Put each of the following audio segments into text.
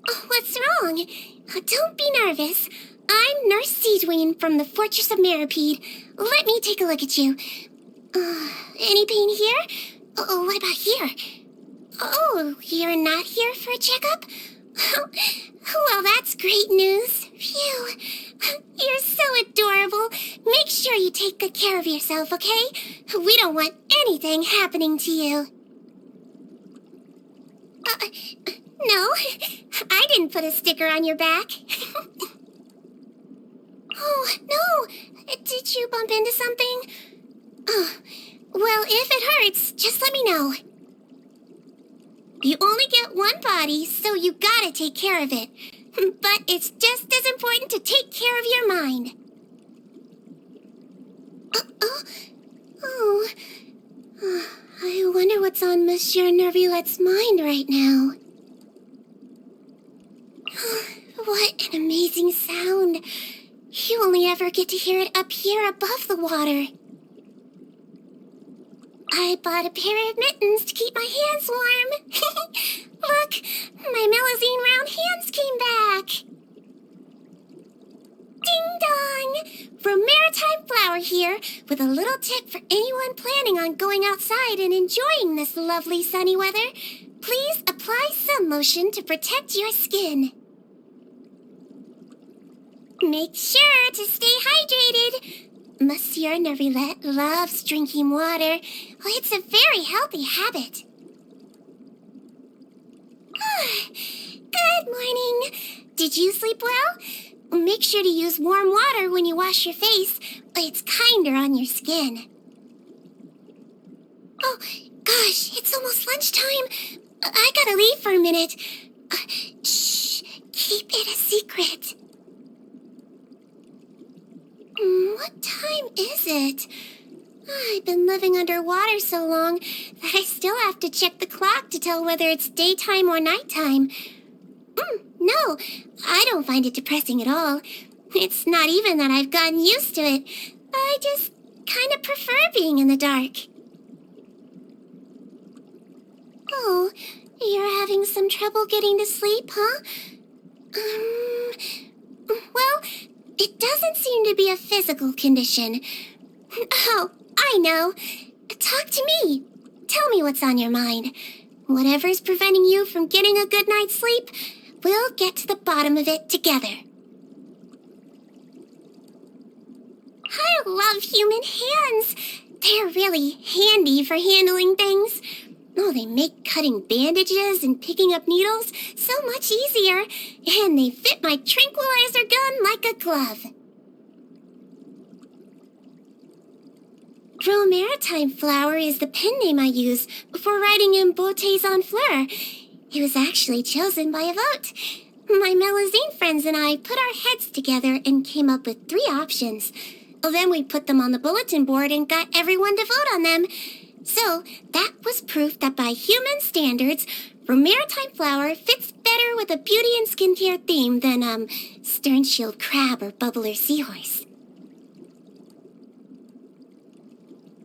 Oh, what's wrong? Don't be nervous. I'm Nurse Sigewinne from the Fortress of Mirapede. Let me take a look at you. Any pain here? Oh, what about here? Oh, you're not here for a checkup? Well, that's great news. Phew. You're so adorable. Make sure you take good care of yourself, okay? We don't want anything happening to you. No, I didn't put a sticker on your back. Oh, no. Did you bump into something? Oh, well, if it hurts, just let me know. You only get one body, so you gotta take care of it. But it's just as important to take care of your mind. I wonder what's on Monsieur Nervulette's mind right now. What an amazing sound. You only ever get to hear it up here above the water. I bought a pair of mittens to keep my hands warm. Look, my Melazine round hands came back. Ding dong! From Maritime Flower here, with a little tip for anyone planning on going outside and enjoying this lovely sunny weather. Please apply sun lotion to protect your skin. Make sure to stay hydrated. Monsieur Nervulette loves drinking water. It's a very healthy habit. Good morning. Did you sleep well? Make sure to use warm water when you wash your face. It's kinder on your skin. Oh, gosh, it's almost lunchtime. I gotta leave for a minute. Shh, keep it a secret. What time is it? I've been living underwater so long that I still have to check the clock to tell whether it's daytime or nighttime. No, I don't find it depressing at all. It's not even that I've gotten used to it. I just kind of prefer being in the dark. Oh, you're having some trouble getting to sleep, huh? Well, it doesn't seem to be a physical condition. Oh, I know. Talk to me. Tell me what's on your mind. Whatever's preventing you from getting a good night's sleep, we'll get to the bottom of it together. I love human hands. They're really handy for handling things. Oh, they make cutting bandages and picking up needles so much easier, and they fit my tranquilizer gun like a glove. Maritime Flower is the pen name I use for writing in Beautés en Fleur. It was actually chosen by a vote. My Melazine friends and I put our heads together and came up with 3 options. Then we put them on the bulletin board and got everyone to vote on them. So, that was proof that by human standards, Maritime Flower fits better with a beauty and skincare theme than, stern-shield crab or bubbler seahorse.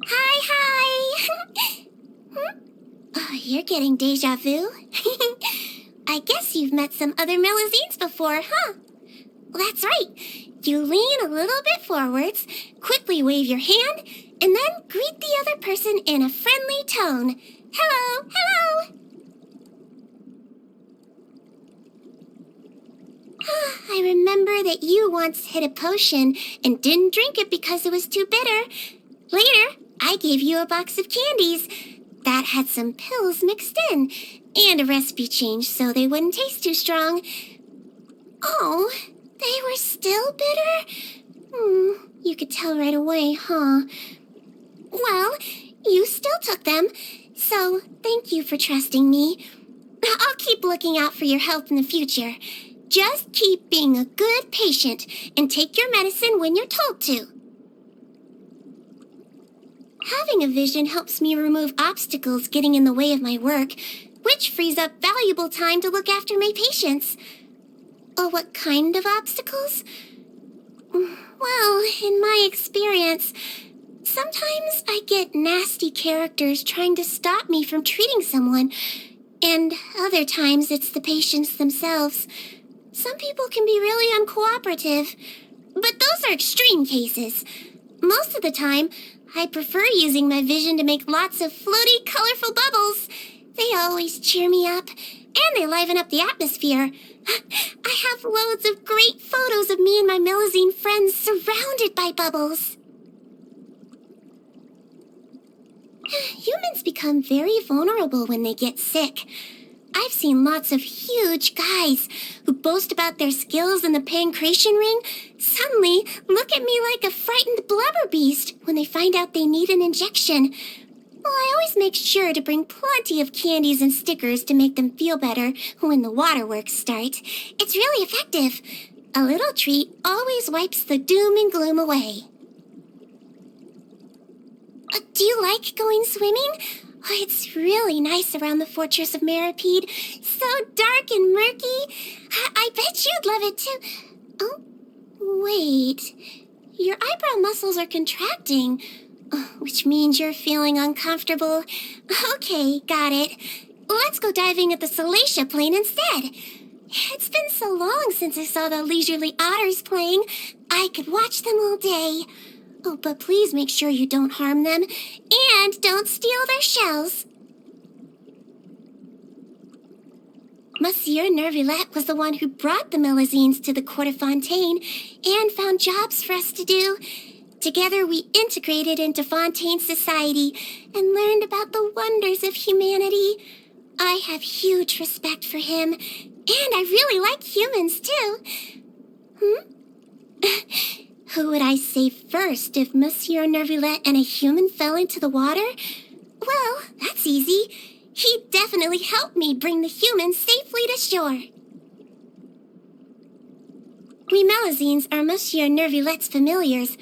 Hi! Oh, you're getting deja vu. I guess you've met some other Melazines before, huh? Well, that's right. You lean a little bit forwards, quickly wave your hand, and then greet the other person in a friendly tone. Hello, hello! I remember that you once hid a potion and didn't drink it because it was too bitter. Later, I gave you a box of candies that had some pills mixed in and a recipe change so they wouldn't taste too strong. Oh, they were still bitter? You could tell right away, huh? Well, you still took them, so thank you for trusting me. I'll keep looking out for your health in the future. Just keep being a good patient and take your medicine when you're told to. Having a vision helps me remove obstacles getting in the way of my work, which frees up valuable time to look after my patients. Oh, what kind of obstacles? Well, in my experience, sometimes I get nasty characters trying to stop me from treating someone. And other times it's the patients themselves. Some people can be really uncooperative, but those are extreme cases. Most of the time, I prefer using my vision to make lots of floaty, colorful bubbles. They always cheer me up, and they liven up the atmosphere. I have loads of great photos of me and my Melusine friends surrounded by bubbles. Humans become very vulnerable when they get sick. I've seen lots of huge guys who boast about their skills in the pancreation ring suddenly look at me like a frightened blubber beast when they find out they need an injection. Well, I always make sure to bring plenty of candies and stickers to make them feel better when the waterworks start. It's really effective. A little treat always wipes the doom and gloom away. Do you like going swimming? Oh, it's really nice around the Fortress of Meripede. So dark and murky. I bet you'd love it too. Oh, wait. Your eyebrow muscles are contracting, which means you're feeling uncomfortable. Okay, got it. Let's go diving at the Salacia Plain instead. It's been so long since I saw the leisurely otters playing. I could watch them all day. Oh, but please make sure you don't harm them, and don't steal their shells. Monsieur Nervillette was the one who brought the Melusines to the Court of Fontaine and found jobs for us to do. Together we integrated into Fontaine society and learned about the wonders of humanity. I have huge respect for him, and I really like humans too. Who would I save first if Monsieur Nervillette and a human fell into the water? Well, that's easy. He'd definitely help me bring the humans safely to shore. We Melusines are Monsieur Nervillette's familiars,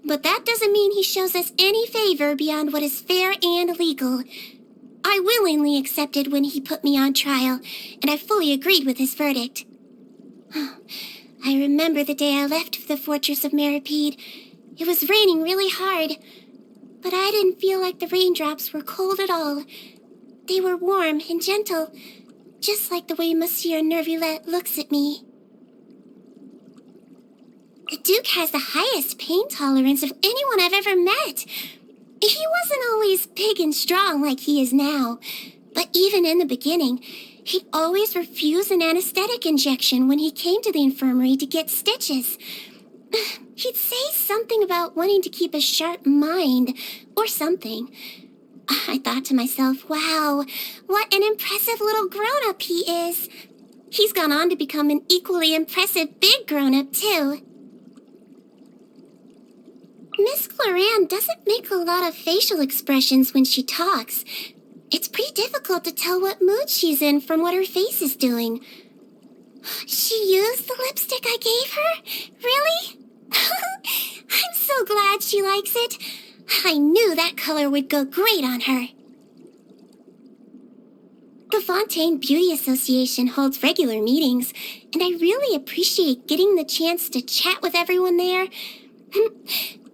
but that doesn't mean he shows us any favor beyond what is fair and legal. I willingly accepted when he put me on trial, and I fully agreed with his verdict. I remember the day I left for the Fortress of Meripede. It was raining really hard, but I didn't feel like the raindrops were cold at all. They were warm and gentle, just like the way Monsieur Nervillette looks at me. The Duke has the highest pain tolerance of anyone I've ever met. He wasn't always big and strong like he is now, but even in the beginning, he'd always refuse an anesthetic injection when he came to the infirmary to get stitches. He'd say something about wanting to keep a sharp mind, or something. I thought to myself, wow, what an impressive little grown-up he is. He's gone on to become an equally impressive big grown-up, too. Miss Cloran doesn't make a lot of facial expressions when she talks. It's pretty difficult to tell what mood she's in from what her face is doing. She used the lipstick I gave her? Really? I'm so glad she likes it. I knew that color would go great on her. The Fontaine Beauty Association holds regular meetings, and I really appreciate getting the chance to chat with everyone there.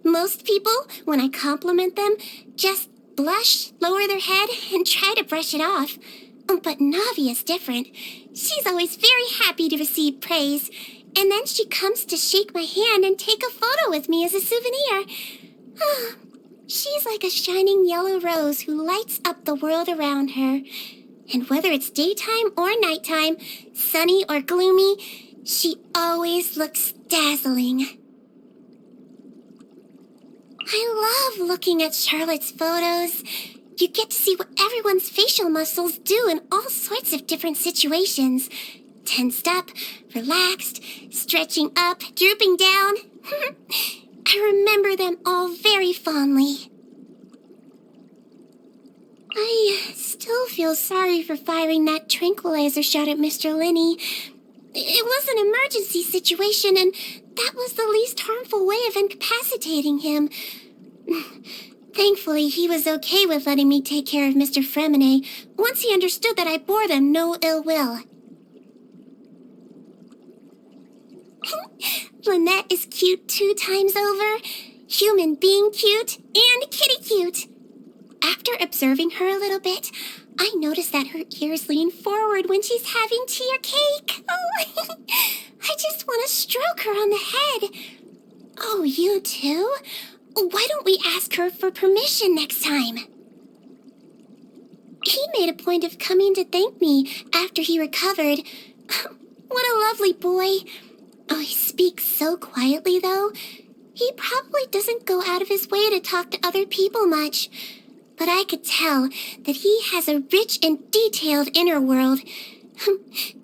Most people, when I compliment them, just blush, lower their head, and try to brush it off. But Navi is different. She's always very happy to receive praise, and then she comes to shake my hand and take a photo with me as a souvenir. She's like a shining yellow rose who lights up the world around her. And whether it's daytime or nighttime, sunny or gloomy, she always looks dazzling. I love looking at Charlotte's photos. You get to see what everyone's facial muscles do in all sorts of different situations. Tensed up, relaxed, stretching up, drooping down. I remember them all very fondly. I still feel sorry for firing that tranquilizer shot at Mr. Linney. It was an emergency situation, and that was the least harmful way of incapacitating him. Thankfully, he was okay with letting me take care of Mr. Fremine once he understood that I bore them no ill will. Lynette is cute 2 times over. Human being cute and kitty cute. After observing her a little bit, I notice that her ears lean forward when she's having tea or cake. Oh, I just want to stroke her on the head. Oh, you too? Why don't we ask her for permission next time? He made a point of coming to thank me after he recovered. What a lovely boy. Oh, he speaks so quietly, though. He probably doesn't go out of his way to talk to other people much. But I could tell that he has a rich and detailed inner world.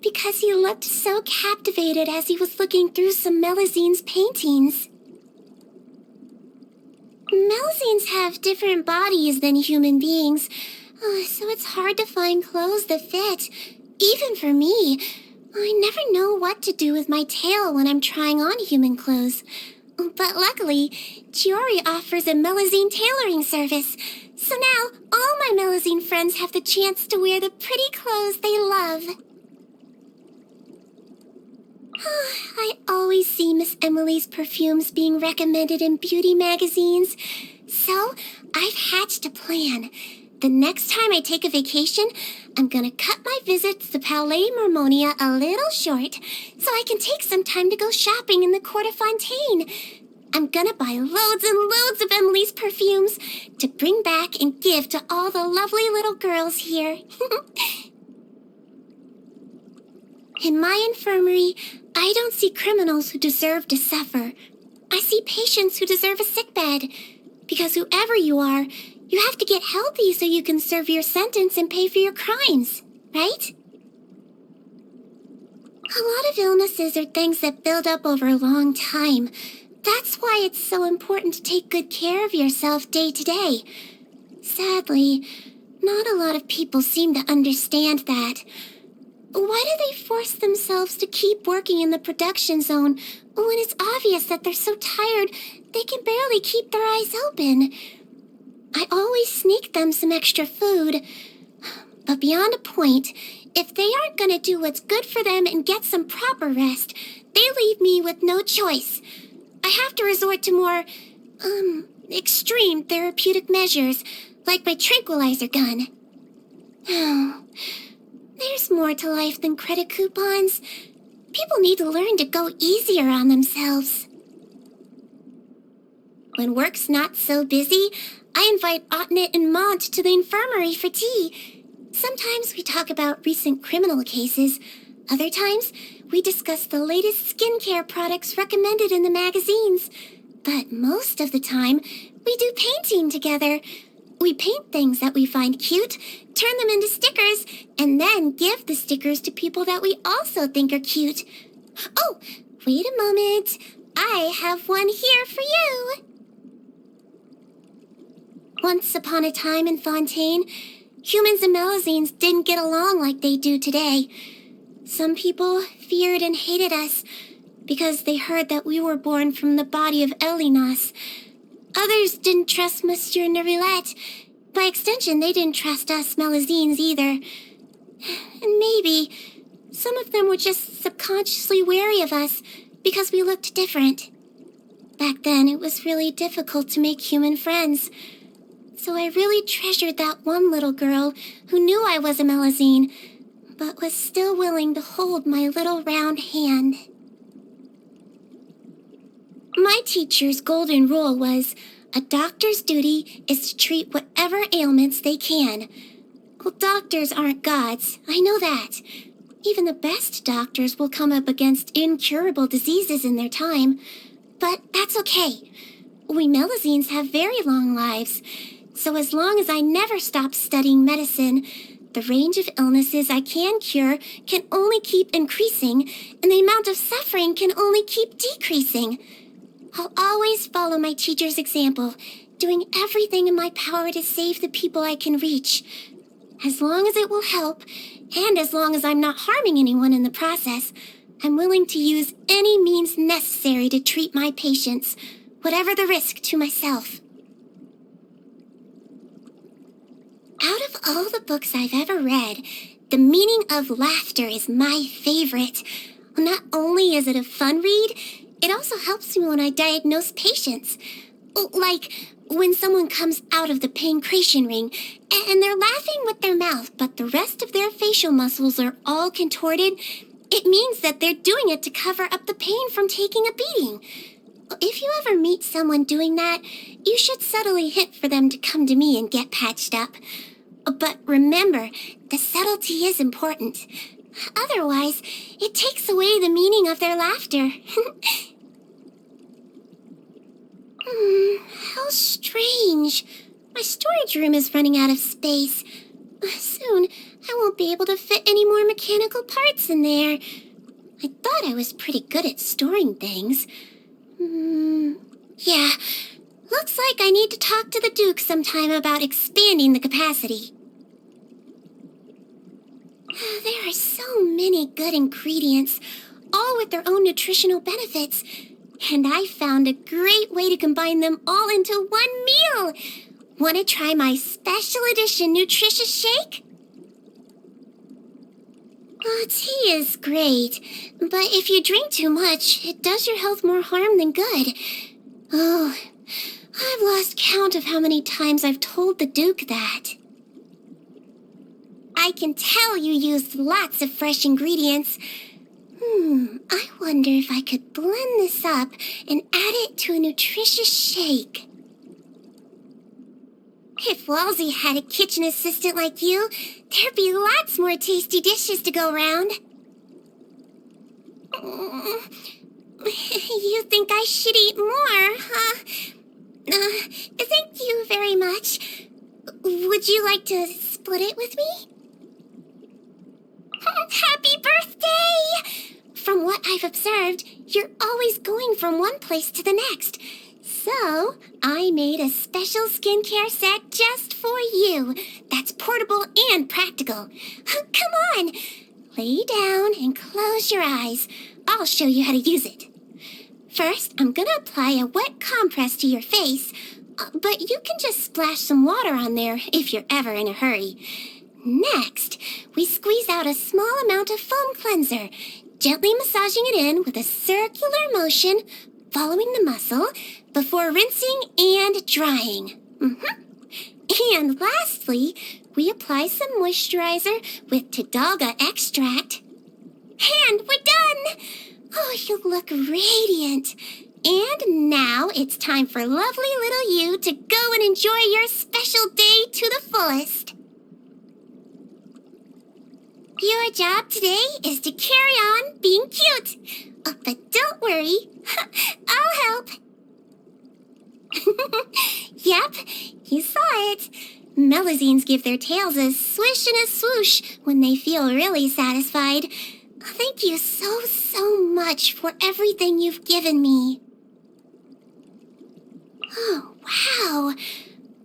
Because he looked so captivated as he was looking through some Melusine's paintings. Melusines have different bodies than human beings, so it's hard to find clothes that fit. Even for me, I never know what to do with my tail when I'm trying on human clothes. But luckily, Chiori offers a Melusine tailoring service. So now, all my Melusine friends have the chance to wear the pretty clothes they love. I always see Miss Emily's perfumes being recommended in beauty magazines. So, I've hatched a plan. The next time I take a vacation, I'm gonna cut my visit to the Palais Marmonia a little short so I can take some time to go shopping in the Court of Fontaine. I'm gonna buy loads and loads of Emily's perfumes to bring back and give to all the lovely little girls here. In my infirmary, I don't see criminals who deserve to suffer. I see patients who deserve a sickbed. Because whoever you are, you have to get healthy so you can serve your sentence and pay for your crimes, right? A lot of illnesses are things that build up over a long time. That's why it's so important to take good care of yourself day to day. Sadly, not a lot of people seem to understand that. Why do they force themselves to keep working in the production zone when it's obvious that they're so tired they can barely keep their eyes open? I always sneak them some extra food. But beyond a point, if they aren't gonna do what's good for them and get some proper rest, they leave me with no choice. I have to resort to more, extreme therapeutic measures, like my tranquilizer gun. Oh, there's more to life than credit coupons. People need to learn to go easier on themselves. When work's not so busy, I invite Otnet and Mont to the infirmary for tea. Sometimes we talk about recent criminal cases. Other times, we discuss the latest skincare products recommended in the magazines. But most of the time, we do painting together. We paint things that we find cute, turn them into stickers, and then give the stickers to people that we also think are cute. Oh, wait a moment. I have one here for you. Once upon a time in Fontaine, humans and Melusines didn't get along like they do today. Some people feared and hated us because they heard that we were born from the body of Elinas. Others didn't trust Monsieur Nerilette. By extension, they didn't trust us Melusines either. And maybe some of them were just subconsciously wary of us because we looked different. Back then, it was really difficult to make human friends. So I really treasured that one little girl who knew I was a Melusine, but was still willing to hold my little round hand. My teacher's golden rule was, a doctor's duty is to treat whatever ailments they can. Well, doctors aren't gods, I know that. Even the best doctors will come up against incurable diseases in their time. But that's okay. We Melusines have very long lives. So as long as I never stop studying medicine, the range of illnesses I can cure can only keep increasing, and the amount of suffering can only keep decreasing. I'll always follow my teacher's example, doing everything in my power to save the people I can reach. As long as it will help, and as long as I'm not harming anyone in the process, I'm willing to use any means necessary to treat my patients, whatever the risk to myself. Out of all the books I've ever read, The Meaning of Laughter is my favorite. Not only is it a fun read, it also helps me when I diagnose patients. Like, when someone comes out of the pancreation ring and they're laughing with their mouth, but the rest of their facial muscles are all contorted, it means that they're doing it to cover up the pain from taking a beating. If you ever meet someone doing that, you should subtly hint for them to come to me and get patched up. But remember, the subtlety is important. Otherwise, it takes away the meaning of their laughter. How strange. My storage room is running out of space. Soon, I won't be able to fit any more mechanical parts in there. I thought I was pretty good at storing things. Yeah, looks like I need to talk to the Duke sometime about expanding the capacity. There are so many good ingredients, all with their own nutritional benefits. And I found a great way to combine them all into one meal. Want to try my special edition nutritious shake? Tea is great, but if you drink too much, it does your health more harm than good. Oh, I've lost count of how many times I've told the Duke that. I can tell you used lots of fresh ingredients. I wonder if I could blend this up and add it to a nutritious shake. If Walsey had a kitchen assistant like you, there'd be lots more tasty dishes to go around. You think I should eat more, huh? Thank you very much. Would you like to split it with me? Happy birthday! From what I've observed, you're always going from one place to the next. So, I made a special skincare set just for you. That's portable and practical. Come on, lay down and close your eyes. I'll show you how to use it. First, I'm gonna apply a wet compress to your face, but you can just splash some water on there if you're ever in a hurry. Next, we squeeze out a small amount of foam cleanser, gently massaging it in with a circular motion, following the muscle, before rinsing and drying. And lastly, we apply some moisturizer with Tidalga extract. And we're done! Oh, you look radiant. And now it's time for lovely little you to go and enjoy your special day to the fullest. Your job today is to carry on being cute. But don't worry, I'll help. Yep, you saw it. Melazines give their tails a swish and a swoosh when they feel really satisfied. Thank you so much for everything you've given me. Oh, wow.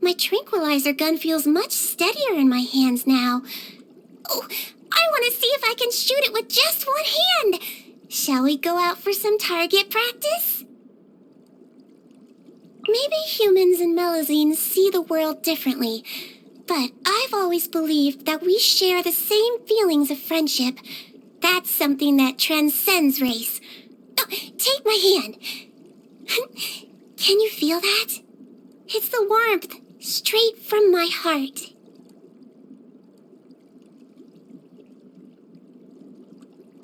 My tranquilizer gun feels much steadier in my hands now. Oh, I want to see if I can shoot it with just one hand. Shall we go out for some target practice? Maybe humans and Melazines see the world differently, but I've always believed that we share the same feelings of friendship. That's something that transcends race. Oh, take my hand. Can you feel that? It's the warmth straight from my heart.